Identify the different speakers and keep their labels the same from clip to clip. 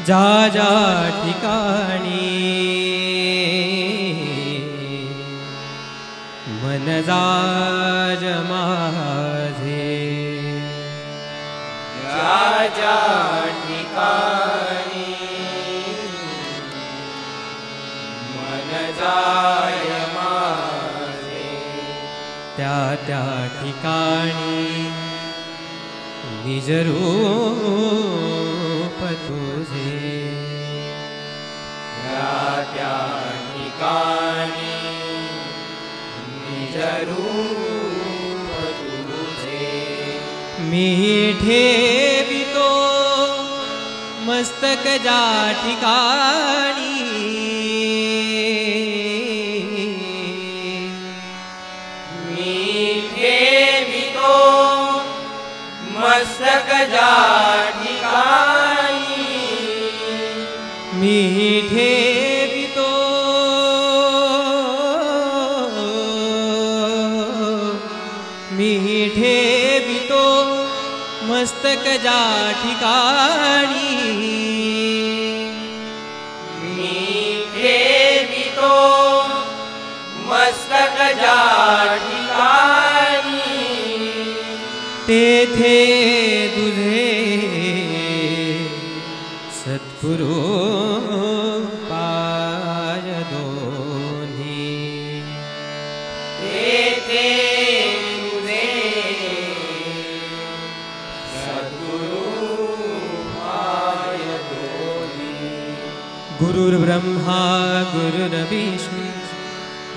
Speaker 1: जा जा ठिकाणी मन जाज माझे,
Speaker 2: जा जा ठिकाणी मन जाय माझे,
Speaker 1: त्या त्या ठिकाणी निज रूप तुझे,
Speaker 2: त्या ठिकाणी निज रूप तुझे,
Speaker 1: मी ठेवितो मस्तक जा ठिकाणी,
Speaker 2: मी ठेवितो मस्तक जा ठिकाणी,
Speaker 1: मी ठेवितो मस्तक जा ठिकाणी,
Speaker 2: मी ठेवितो मस्तक जा ठिकाणी,
Speaker 1: तेथे तुझे सद्गुरु पाय दोन्ही,
Speaker 2: तेथे तुझे सद्गुरु पाय दोन्ही,
Speaker 1: गुरुर्ब्रह्मा गुरुर्विष्णु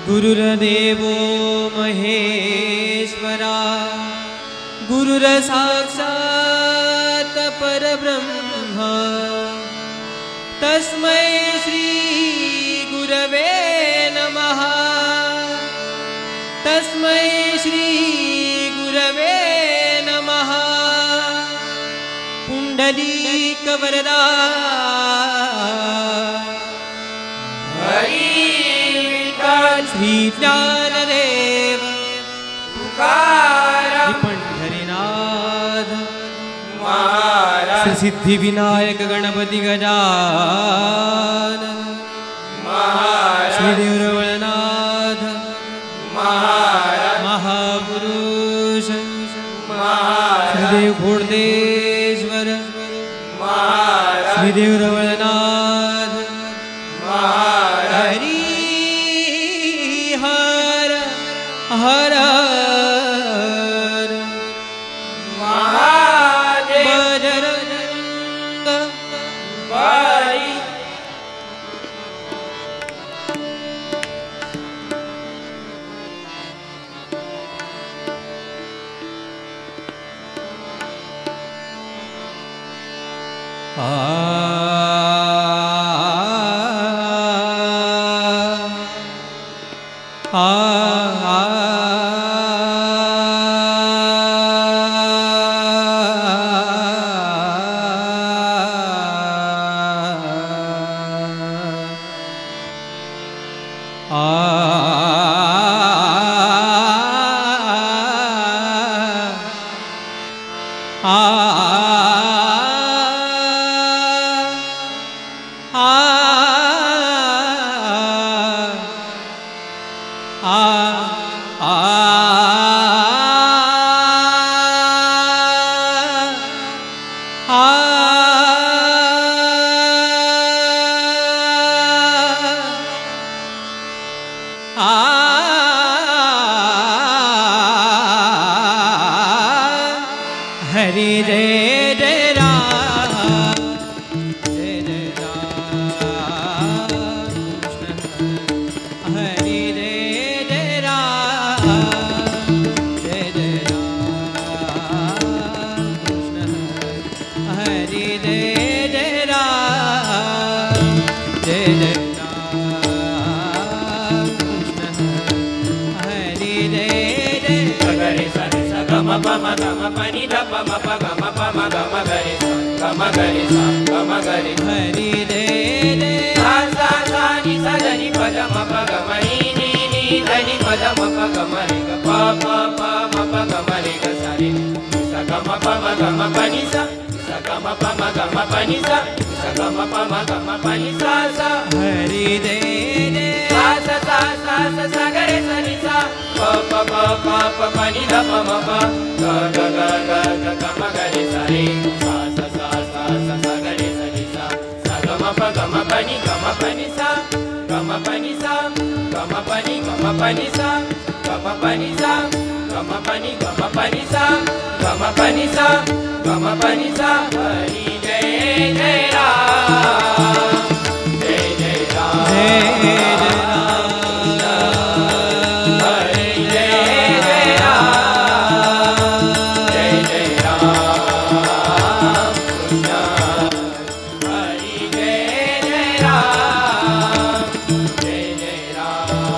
Speaker 1: गुरुर्देवो महेश्वरा, गुरुर्साक्षात् परब्रह्म, तस्मै श्री गुरवे नमः, तस्मै श्री गुरवे नमः। पुंडलीक वरदा
Speaker 2: हरी विठ्ठल
Speaker 1: श्री ज्ञानदेव
Speaker 2: तुकाराम
Speaker 1: पंढरीनाथ
Speaker 2: महाराज,
Speaker 1: सिद्धिविनायक गणपति गजानन श्रीदेव रवळनाथ महापुरुष श्रीदेव खोडदेश्वर श्रीदेव रवळनाथ हरी हर हर हरि जय जय राम जय जय राम कृष्ण हरि जय जय राम जय जय राम कृष्ण हरि जय जय राम जय जय राम कृष्ण हरि जय जय
Speaker 2: गरे सरे स गम पम गम पनि ध पम प गम पम गम गरे स गम गरे स गम गरे
Speaker 1: हरि जय जय
Speaker 2: सा सा सा नि स ध नि प ध म प गम नि नि नि ध नि प ध म प गम रे ग प प प म प गम रे ग सा रे स गम पम गम पनि स स गम पम गम पनि स स गम पम गम पनि सा सा
Speaker 1: हरि जय जय
Speaker 2: सा सा सा सा सा सा गरे स नि सा प प प प प पनि ध प म प ग ग ग ग ग गम गरे सा रे सा सा सा सा सा सा गरे स नि सा सा गम प गम पनि सा गम पनि सा गम पनि सा गम पनि सा गम पनि सा गम पनि सा गम पनि सा हरि जय जय राम जय जय राम
Speaker 1: जय जय
Speaker 2: हरि जय जय राम जय जय राम कृष्ण हरि जय जय राम जय जय राम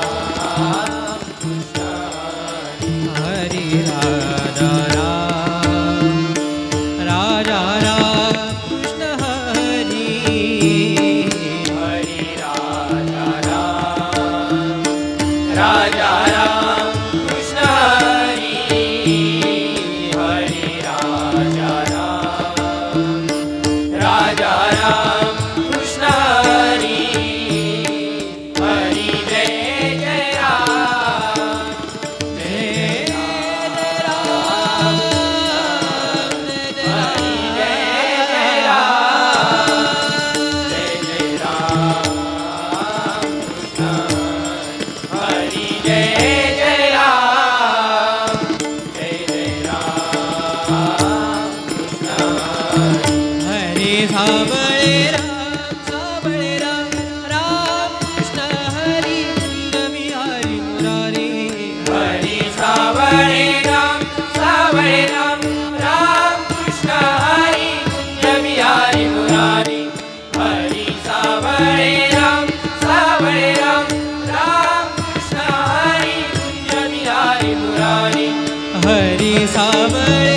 Speaker 2: कृष्ण
Speaker 1: हरि राजा राम राजा राम कृष्ण हरि
Speaker 2: हरि राजा राम राजा राम कृष्ण हरि हरि राजा राम राजा राम कृष्ण हरि हरि जय जय राम जय राम हरि जय जय राम जय जय राम कृष्ण हरि जय जय राम जय जय राम कृष्ण
Speaker 1: हरि साबळे राम राम कृष्ण हरि रवि हरि मुरारी
Speaker 2: हरि सावळे राम राम कृष्ण हरि कुंज बिहारी मुरारी हरि सावळे राम राम कृष्ण हरि कुंज बिहारी मुरारी
Speaker 1: हरि साबळे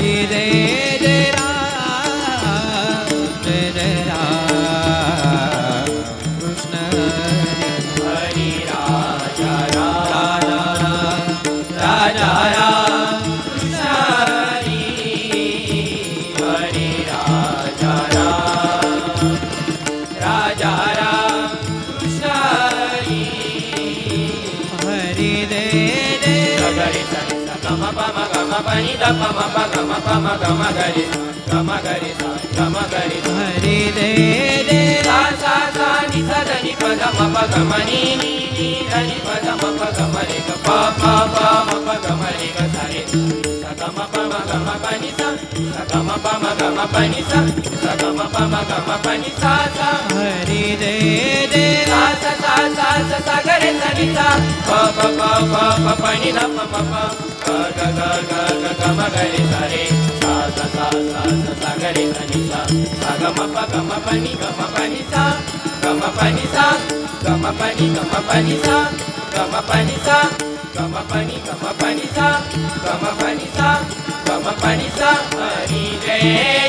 Speaker 1: हरि जय जय राम जय जय राम कृष्ण
Speaker 2: हरि राजा राम
Speaker 1: राजा राम
Speaker 2: कृष्ण हरि हरि राजा राम कृष्ण हरि
Speaker 1: हरि जय जय
Speaker 2: गरि सनि स गम पम गम पनि द पम गम गरि गम गरि
Speaker 1: हरि जय जय
Speaker 2: सा सा सा नि स द नि प द म प ग म नि नि नि ध नि प द म प ग म रे ग प प प म प ग म रे ग सा रे स ग म प म ग म प नि सा स ग म प म ग म प नि सा स ग म प म ग म प नि सा सा
Speaker 1: हरि जय जय
Speaker 2: सा सा सा सा सा सा ग रे स नि सा प प प प प प नि ध प म प ग ग ग ग ग ग म ग रे सा रे सा सा सा सा सा सा ग रे स नि सा सा ग म प नि ग म प नि सा ग म प नि सा ग म प नि ग म प नि सा ग म प नि सा ग म प नि ग म प नि सा ग म प नि सा ग म प नि सा हरि जय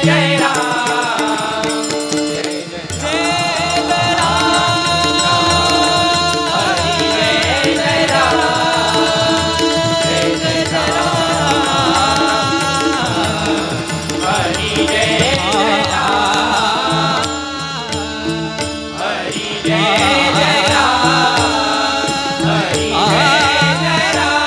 Speaker 2: जय राम जय जय हरि जय जय राम जय जय राम हरि जय जय राम हरि जय जय राम हरि जय जय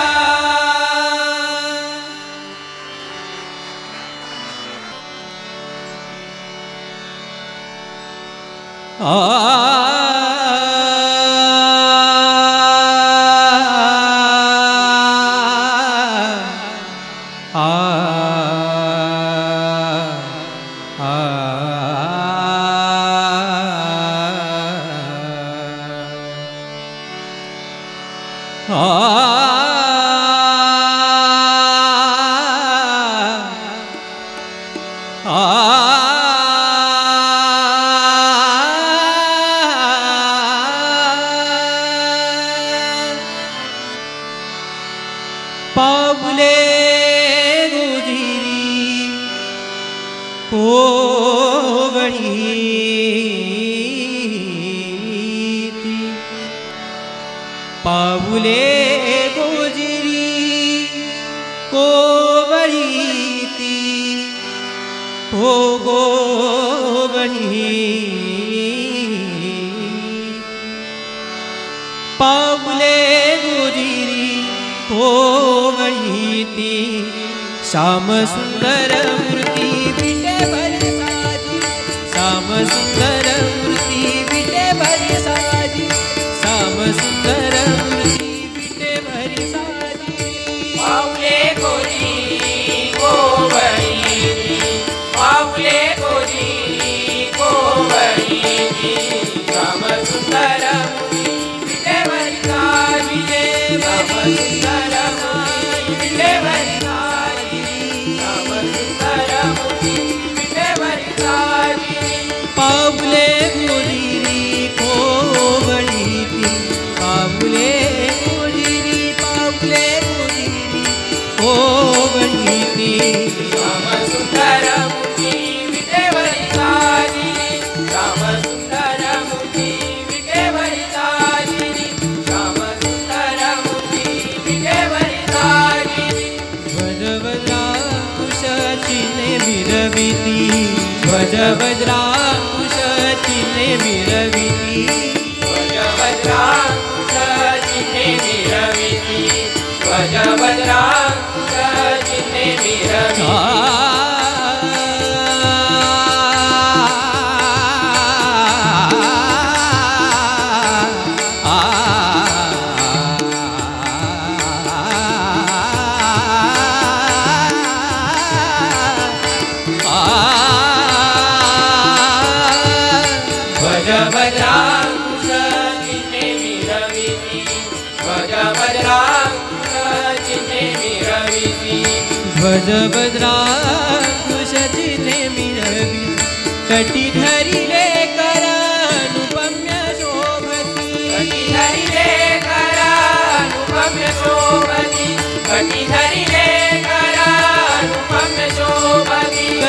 Speaker 1: पावले गुजिरी कोवळीती पावले गुजिरी कोवळीती हो गोवळी पावले गुजिरी कोवळीती श्याम सुंदर मूर्ती विटे भरी साजी श्याम सुंदर मूर्ती विटे भरी साजी श्याम सुंदर मूर्ती विटे भरी साजी
Speaker 2: पावले गोरी गोवळी पावले गोरी गोवळी श्याम सुंदर मूर्ती विटे भरी साजी श्याम सुंदर मूर्ती विटे भरी साजी श्याम सुंदर मूर्ती विटे भरी साजी
Speaker 1: पावले गुजिरी कोवळीती पावले गुजिरी पावले गुजिरी कोवळीती
Speaker 2: श्याम सुंदर मूर्ती विटे भरी साजी श्याम सुंदर मूर्ती विटे भरी साजी श्याम सुंदर मूर्ती विटे भरी साजी
Speaker 1: ध्वजवज्राकुशचिन्हे विरविती ध्वजवज्राकुशचिन्हे विरविती
Speaker 2: ध्वजवज्राकुश चिन्हे विरविती ध्वजवज्राकुश चिन्हे विरविती ध्वजवज्राकुश चिन्हे विरविती ध्वजवज्राकुश चिन्हे विरविती
Speaker 1: ध्वजवज्राकुशचिन्हे विरविती कटिधरिले करानुपम्य शोभती
Speaker 2: कटिधरिले करानुपम्य शोभती कटिधरिले करानुपम्य शोभती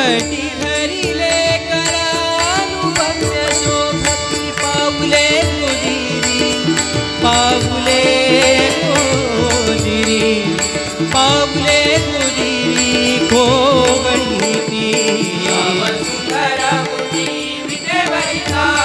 Speaker 1: कटी धरिले करानुभव्य शोभती पाऊले गोजिरी पाऊले गोजिरी पाऊले गोजिरी कोवळीती
Speaker 2: सुंदर मुली विटेवरी ताजी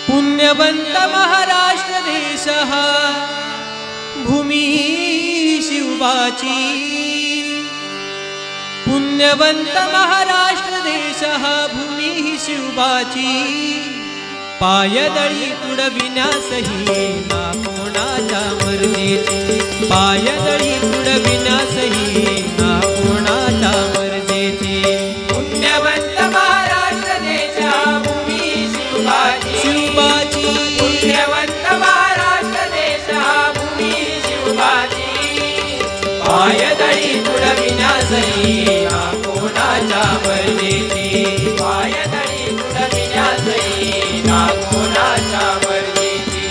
Speaker 1: पुण्यवंत महाराष्ट्र देशः भूमी शिवबाची पुण्यवंत महाराष्ट्र देशः भूमी शिवबाची पायदळी तुडविण्यासही ना कोणाच्या मर्जीची पायदळी तुडविण्यासही ना कोणाच्या मर्जीची
Speaker 2: पुण्यवंत महाराष्ट्र देशः भूमी शिवबाची पुण्यवंत महाराष्ट्र देशः भूमी शिवबाची पायदळी तुडविण्यासही ना कोणाच्या मर्जीची पायदळी तुडविण्यासही ना कोणाच्या मर्जीची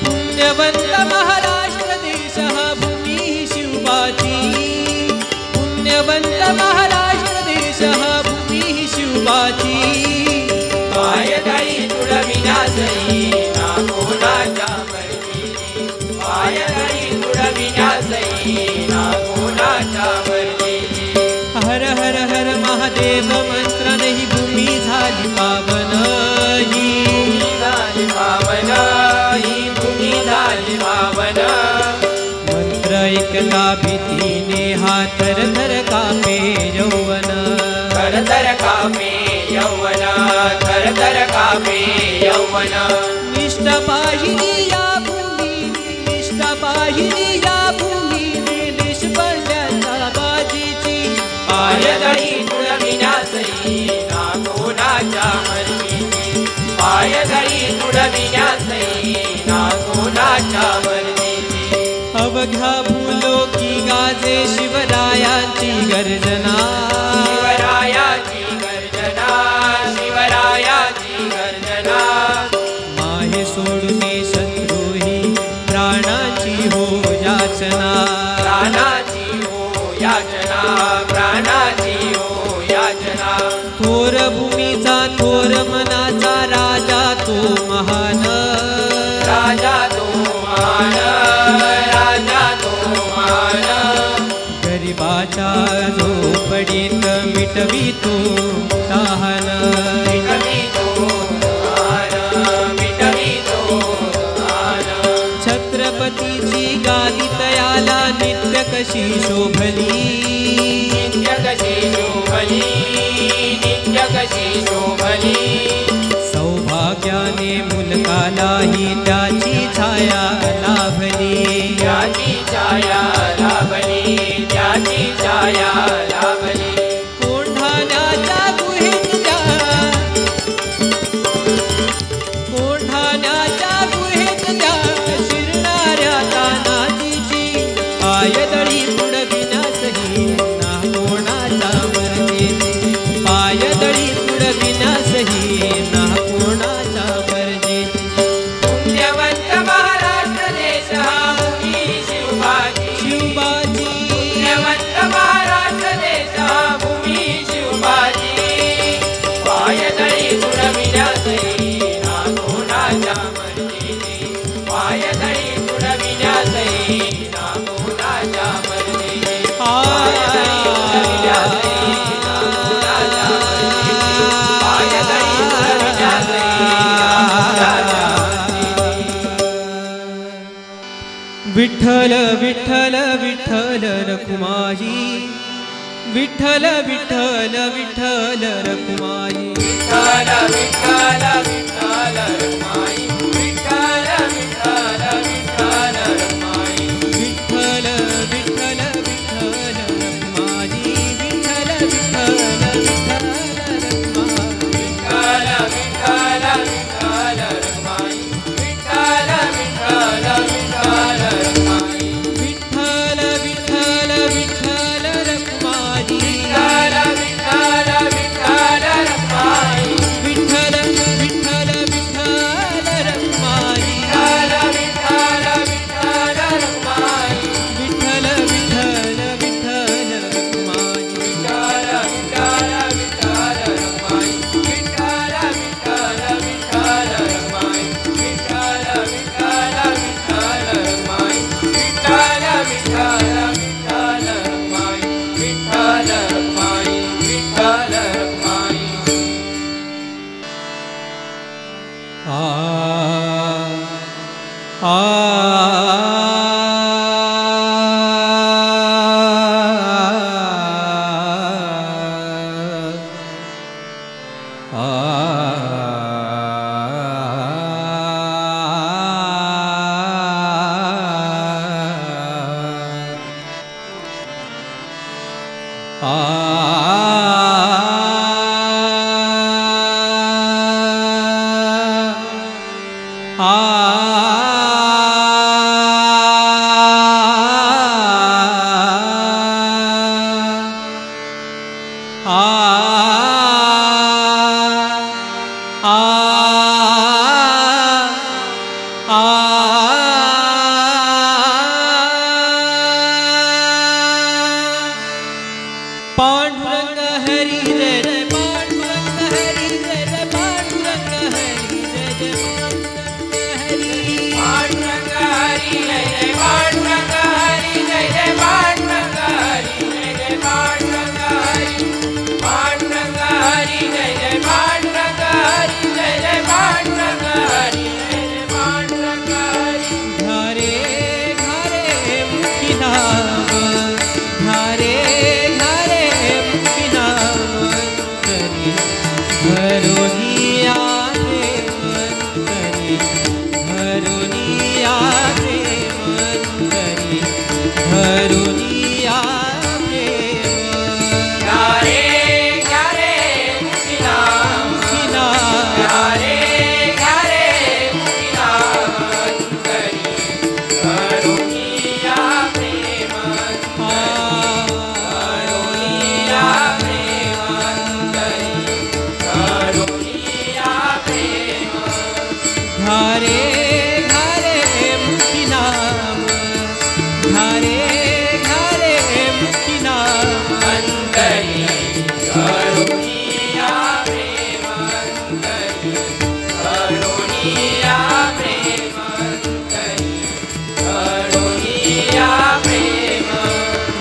Speaker 1: पुण्यवंत महाराष्ट्र देशः भूमी शिवबाची पुण्यवंत महाराष्ट्र देशः भूमी शिवबाची
Speaker 2: पायदळी तुडविण्यासही ना कोणाच्या मर्जीची पायदळी तुडविण्यासही ना कोणाच्या मर्जीची
Speaker 1: हर हर हर महादेव मंत्र नाही भूमी झाली पावन ही
Speaker 2: झाली पावन ही भूमी झाली पावन
Speaker 1: मंत्र ऐकता भीतीने हा थर थर कापे यौवन
Speaker 2: थर थर कापे यौवन थर थर कापे यौवन
Speaker 1: निष्ठा पाहिली या भूमी निष्ठा पाहिली या भूमीने निष्पडल्याचा बाजीची
Speaker 2: पायदळी तुडविण्यासही ना कोणाच्या मर्जीची पायदळी तुडविण्यासही ना कोणाच्या मर्जीची
Speaker 1: अवघ्या भूलोकी गाजे शिवरायांची गर्जना
Speaker 2: शिवरायाची गर्जना शिवरायाची गर्जना
Speaker 1: माहे सोडूने शत्रुही प्राणाची हो याचना
Speaker 2: प्राणाची हो याचना प्राणाची हो याचना
Speaker 1: थोर भूमीचा थोर मनाचा राजा तो महान
Speaker 2: राजा तो महान राजा तो महान
Speaker 1: गरिबाच्या झोपडीत मिटवितो तहान
Speaker 2: मिटवितो तहान मिटवितो तहान
Speaker 1: छत्रपतीची गादी तयाला नित्य कशी शोभली
Speaker 2: नित्य कशी शोभली नित्य कशी शोभली
Speaker 1: सौभाग्याने मुलकालाही त्याची छाया लाभली
Speaker 2: त्याची छाया लाभली त्याची छाया लाभली
Speaker 1: कोंढाण्याच्या गुहेत कोंढाण्याच्या गुहेत त्या शिरणाऱ्या तानाजीची पायदळी पुढविण्यासही ना कोणाचा मर्जीची पायदळी पुढविण्यासही ना कोणाचा मर्जीची
Speaker 2: पुण्यवंत महाराष्ट्र देश हा भूमी शिवबाची
Speaker 1: शिवबाची
Speaker 2: पुण्यवंत महाराष्ट्र देश हा भूमी शिवबाची पायदळी पुढविण्यासही ना कोणाच्या मर्जीची पायदळी पुढविण्यासही ना कोणाच्या मर्जीची पायदळी पुढविण्यासही ना कोणाच्या मर्जीची पायदळी पुढविण्यासही ना कोणाच्या
Speaker 1: विठ्ठल विठ्ठल विठ्ठल रखुमाई विठ्ठल विठ्ठल विठ्ठल रखुमाई
Speaker 2: विठ्ठल विठ्ठल विठ्ठल रखुमाई विठ्ठल विठ्ठल विठ्ठल रखुमाई
Speaker 1: विठ्ठल विठ्ठल विठ्ठल रखुमाई विठ्ठल विठ्ठल विठ्ठल रखुमाई
Speaker 2: विठ्ठल विठ्ठल विठ्ठल रखुमाई विठ्ठल विठ्ठल विठ्ठल रखुमाई
Speaker 1: विठ्ठल विठ्ठल विठ्ठल रखुमाई
Speaker 2: विठ्ठल विठ्ठल विठ्ठल रखुमाई
Speaker 1: विठ्ठल विठ्ठल विठ्ठल रखुमाई
Speaker 2: विठ्ठल विठ्ठल विठ्ठल रखुमाई
Speaker 1: विठ्ठल विठ्ठल विठ्ठल रखुमाई
Speaker 2: विठ्ठल विठ्ठल विठ्ठल रखुमाई विठ्ठल विठ्ठल विठ्ठल रखुमाई विठ्ठल विठ्ठल विठ्ठल रखुमाई विठ्ठल विठ्ठल विठ्ठल रखुमाई विठ्ठल रखुमाई विठ्ठल रखुमाई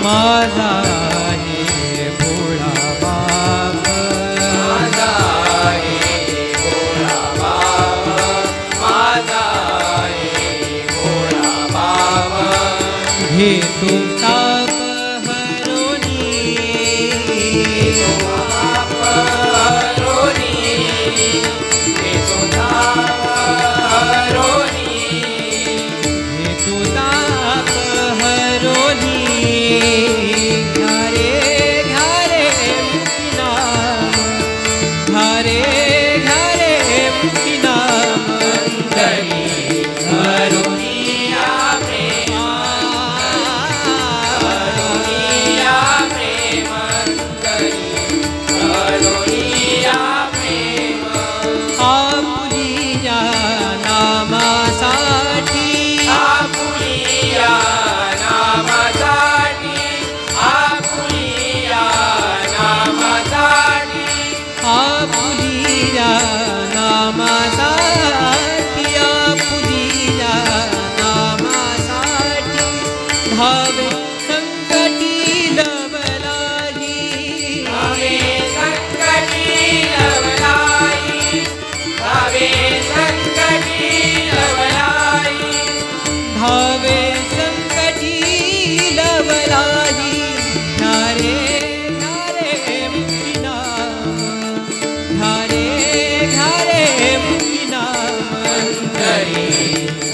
Speaker 1: माझा आहे भोळा बाप,
Speaker 2: माझा आहे भोळा बाप, माझा आहे भोळा बाप.
Speaker 1: घेतो ताप हरोनी,
Speaker 2: ताप हरोनी, घेतो ताप हरोनी,
Speaker 1: घेतो ताप हरोनी. घ्यारे घ्यारे मुक्ती नाम, घ्यारे घ्यारे मुक्ती नाम.
Speaker 2: अंतरी हरोनी या प्रेम, हरोनी या प्रेम, अंतरी हरोनी या प्रेम.
Speaker 1: आपुलिया नामासाठी,
Speaker 2: आपुलिया नामासाठी, आपुलिया नामासाठी,
Speaker 1: आपुलिया नामासाठी, आपुलिया नामासाठी. धावे संकटी लवलाही,
Speaker 2: भावे संकटी लवलाई, भावे संकटी लवलाई,
Speaker 1: धावे संकटी लवलाही. घ्यारे घ्यारे मुक्ती नाम, घ्यारे घ्यारे मुक्ती नाम.
Speaker 2: अंतरी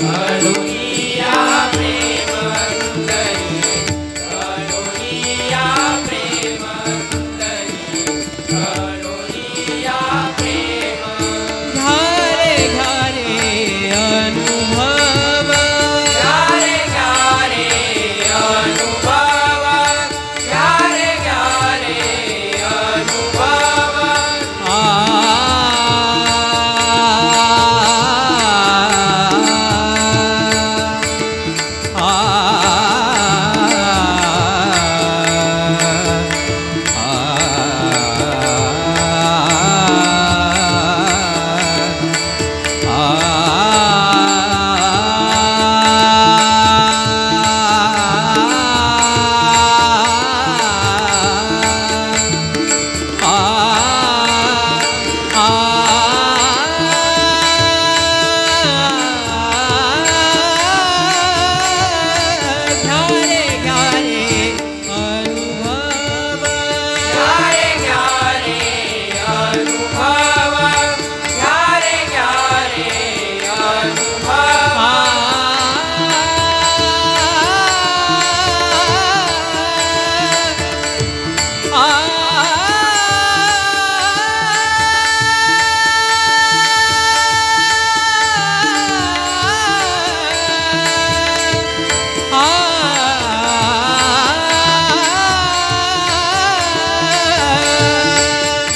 Speaker 2: हरोनी या प्रेम, अंतरी हरोनी या प्रेम, अंतरी हरोनी या प्रेम.
Speaker 1: घ्यारे घ्यारे अनुभव,
Speaker 2: घ्यारे घ्यारे अनुभव, घ्यारे घ्यारे अनुभव.
Speaker 1: घ्यारे घ्यारे अनुभव,
Speaker 2: घ्यारे घ्यारे अनुभव, घ्यारे घ्यारे अनुभव.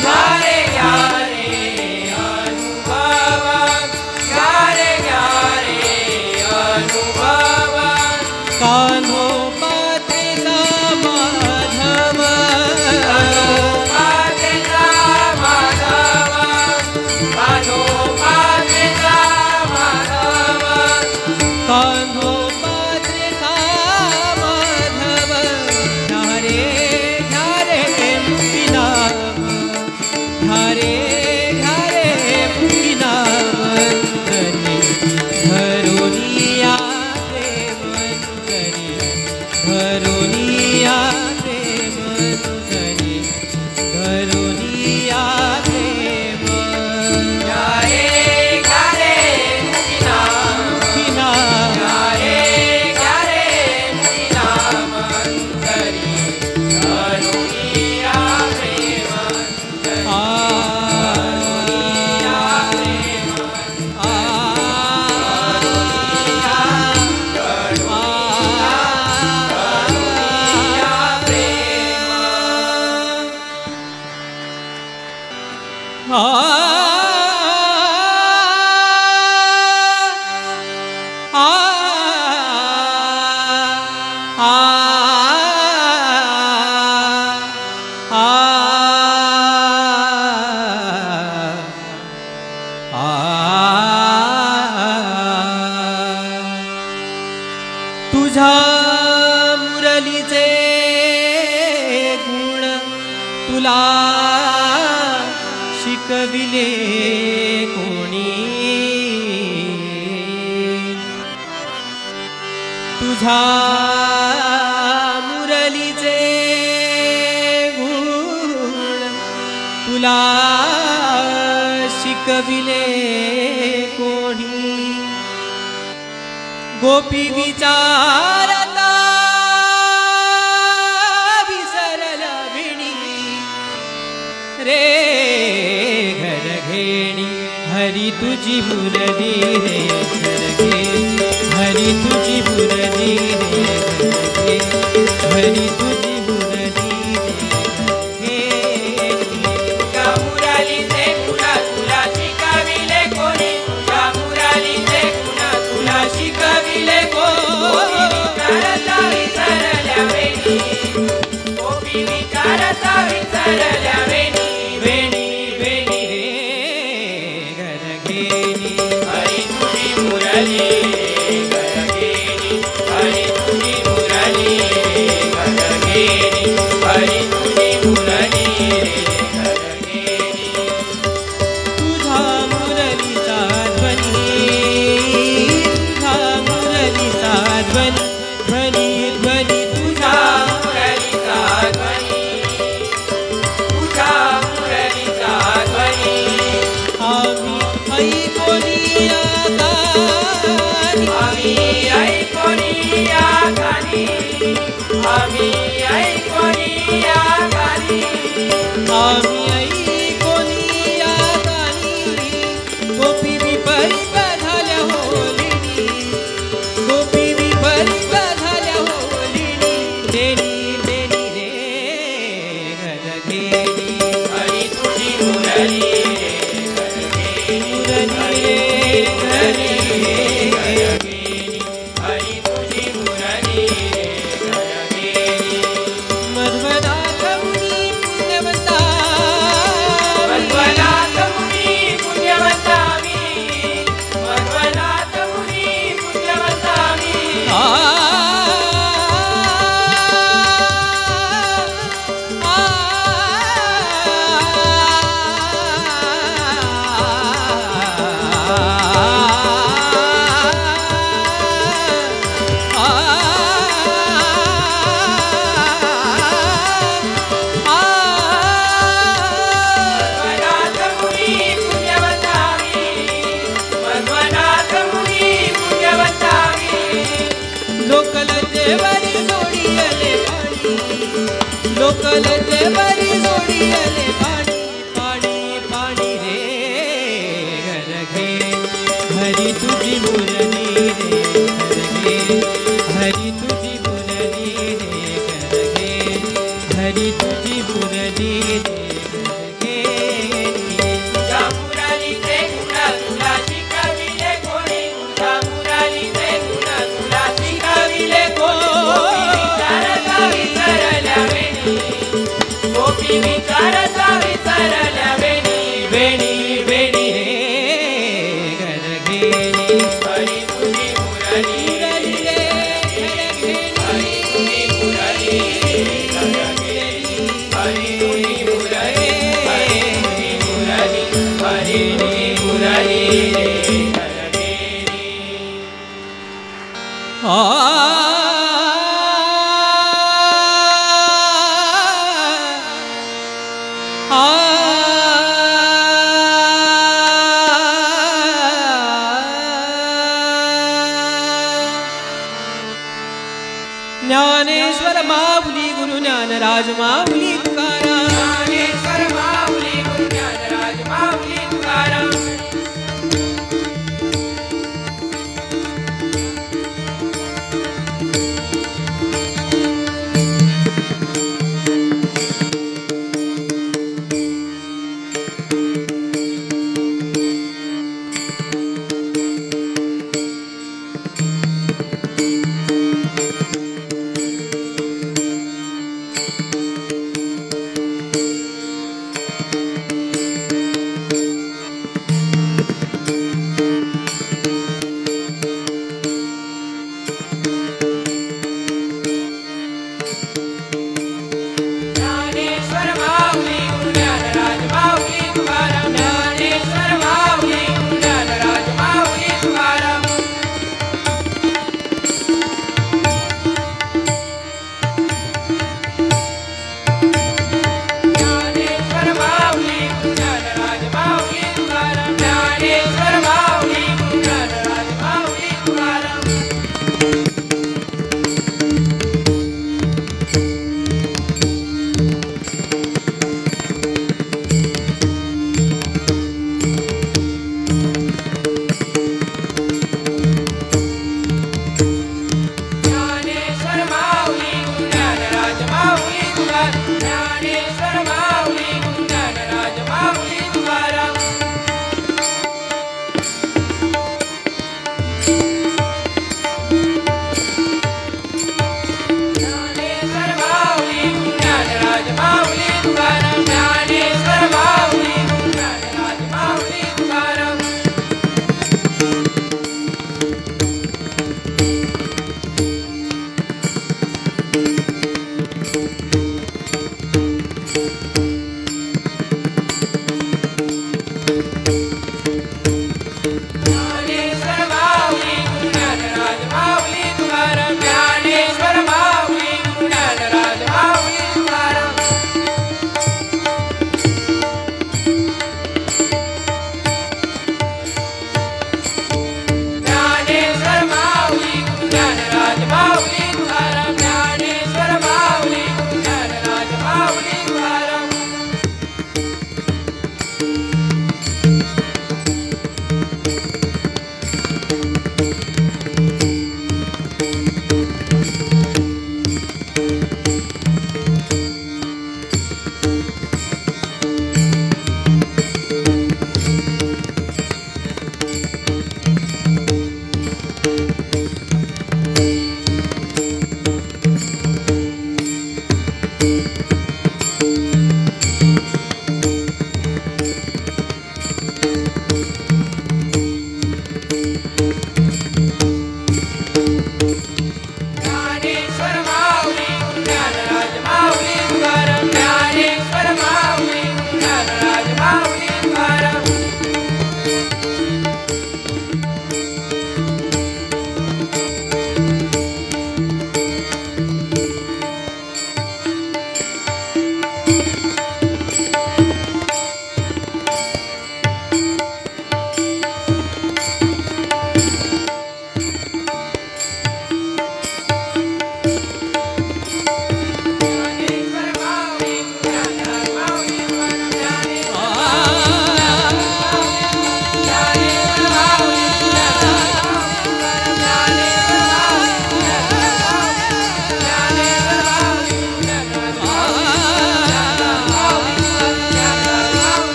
Speaker 2: घ्यारे घ्यारे अनुभव, घ्यारे घ्यारे अनुभव.
Speaker 1: कान्होपात्रिका माधव,
Speaker 2: कान्होपात्रिका माधव, कान्होपात्रिका माधव,
Speaker 1: कान्होपात्रिका माधव. घ्यारे घ्यारे मुक्ती नाम, घ्यारे घ्यारे मुक्ती नाम. अंतरी हरोनी या प्रेम, अंतरी हरोनी या प्रेम, अंतरी हरोनी या प्रेम.
Speaker 2: घ्यारे घ्यारे मुक्ती नाम,
Speaker 1: मुक्ती नाम,
Speaker 2: घ्यारे घ्यारे मुक्ती नाम. अंतरी हरोनी या प्रेम, अंतरी हरोनी या प्रेम,
Speaker 1: तुझ्या मुरलीचे तुला शिकविले कोणी तुझा मुरलीचे गुण तुला शिकविले कोणी गोपी विचारता विसरला विणी रे घर घेणी हरी तुझी मुरली रे घर घेणी हरी तुझी मुरली रे हरी तुझी मुरली रे
Speaker 2: तुझ्या मुरलीचे गुण तुला शिकविले कोणी तुझ्या मुरलीचे गुण तुला शिकविले कोणी विचारता विसरल्या वेणी गोपी विचारता विसरल्या वेणी वेणी वेणी
Speaker 1: रे घर घेणी
Speaker 2: हरी तुझी मुरली हरी तुझी मुरली घर घेणी हरी तुझी मुरली घर घेणी
Speaker 1: तुझा मुरलीचा ध्वनी तुझा मुरलीचा ध्वनी ध्वनी ध्वनी तुझा
Speaker 2: मुरलीचा ध्वनी तुझा मुरलीचा ध्वनी
Speaker 1: आम्ही ऐकोनी आकानी
Speaker 2: आम्ही ऐकोनी या गाणी आम्ही ऐकोनी या गाणी
Speaker 1: आम्ही ऐकोनी आकानी गोपी विपरीत झाल्या होलिनी गोपी विपरीत झाल्या होलिनी देणी देणी रे घर घेणी
Speaker 2: हरी तुझी मुरली
Speaker 1: मुरली रे
Speaker 2: हरी तुझी मुरली घर घेणी
Speaker 1: मध्वनाथ मुनी पुण्यवंता
Speaker 2: मध्वनाथ मुनी पुण्यवंता मी मध्वनाथ मुनी पुण्यवंता मी मध्वनाथ मुनी पुण्यवंता मी मध्वनाथ मुनी पुण्यवंता मी
Speaker 1: लोकलतेवरी जोडियले पाणी लोकलतेवरी जोडियले पाणी पाणी पाणी रे घर घे हरी तुझी मुरली रे घर घे हरी तुझी मुरली रे घर घे हरी तुझी मुरली रे घर घे
Speaker 2: तुझ्या मुरलीचे गुण तुला शिकविले कोणी तुझ्या मुरलीचे गुण तुला शिकविले कोणी विचारता विसरल्या वेणी गोपी विचारता विसरल्या वेणी वेणी वेणी
Speaker 1: रे घर घेणी
Speaker 2: हरी तुझी मुरली
Speaker 1: मुरली रे घर घेणी
Speaker 2: हरी तुझी मुरली घर घेणी हरी तुझी मुरली हरी तुझी मुरली हरी तुझी मुरली घर घेणी
Speaker 1: आ ज्ञानेश्वर माऊली गुरु ज्ञानराज माऊली तुकाराम
Speaker 2: ज्ञानेश्वर माऊली गुरु ज्ञानराज माऊली तुकाराम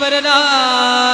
Speaker 1: वरदान